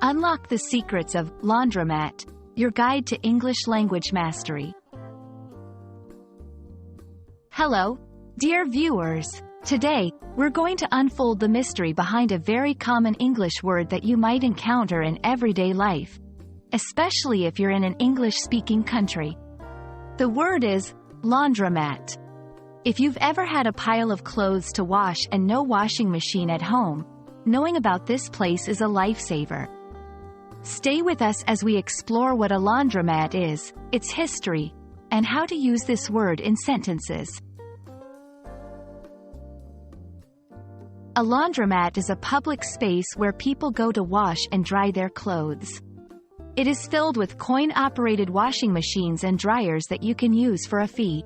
Unlock the secrets of Laundromat, your guide to English language mastery. Hello, dear viewers. Today, we're going to unfold the mystery behind a very common English word that you might encounter in everyday life, especially if you're in an English-speaking country. The word is laundromat. If you've ever had a pile of clothes to wash and no washing machine at home, knowing about this place is a lifesaver. Stay with us as we explore what a laundromat is, its history, and how to use this word in sentences. A laundromat is a public space where people go to wash and dry their clothes. It is filled with coin-operated washing machines and dryers that you can use for a fee.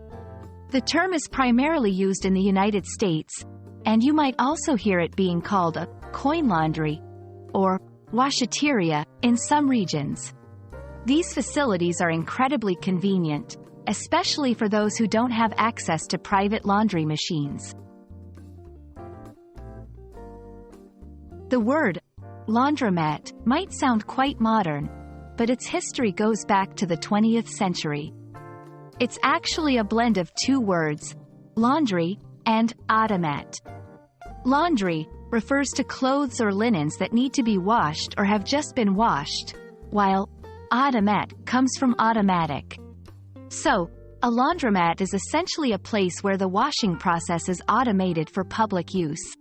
The term is primarily used in the United States, and you might also hear it being called a coin laundry or washateria in some regions. These facilities are incredibly convenient, especially for those who don't have access to private laundry machines. The word laundromat might sound quite modern, but its history goes back to the 20th century. It's actually a blend of two words, laundry and automat. Laundry refers to clothes or linens that need to be washed or have just been washed, while automat comes from automatic. So, a laundromat is essentially a place where the washing process is automated for public use.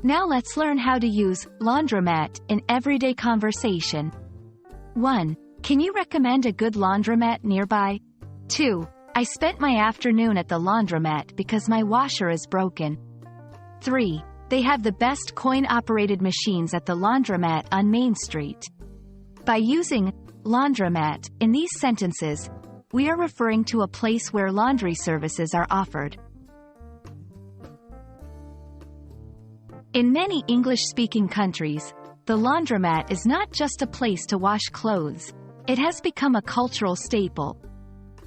Now let's learn how to use laundromat in everyday conversation. 1. Can you recommend a good laundromat nearby? 2. I spent my afternoon at the laundromat because my washer is broken. 3. They have the best coin-operated machines at the laundromat on Main Street. By using laundromat in these sentences, we are referring to a place where laundry services are offered. In many English-speaking countries, the laundromat is not just a place to wash clothes, it has become a cultural staple.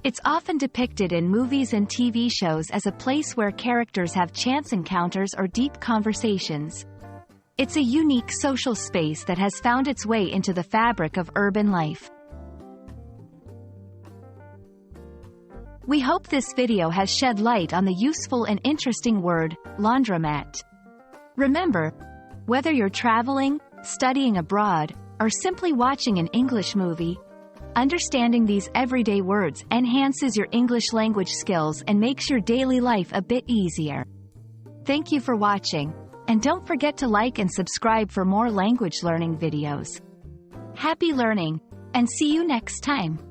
It's often depicted in movies and TV shows as a place where characters have chance encounters or deep conversations. It's a unique social space that has found its way into the fabric of urban life. We hope this video has shed light on the useful and interesting word, laundromat. Remember, whether you're traveling, studying abroad, or simply watching an English movie, understanding these everyday words enhances your English language skills and makes your daily life a bit easier. Thank you for watching, and don't forget to like and subscribe for more language learning videos. Happy learning, and see you next time!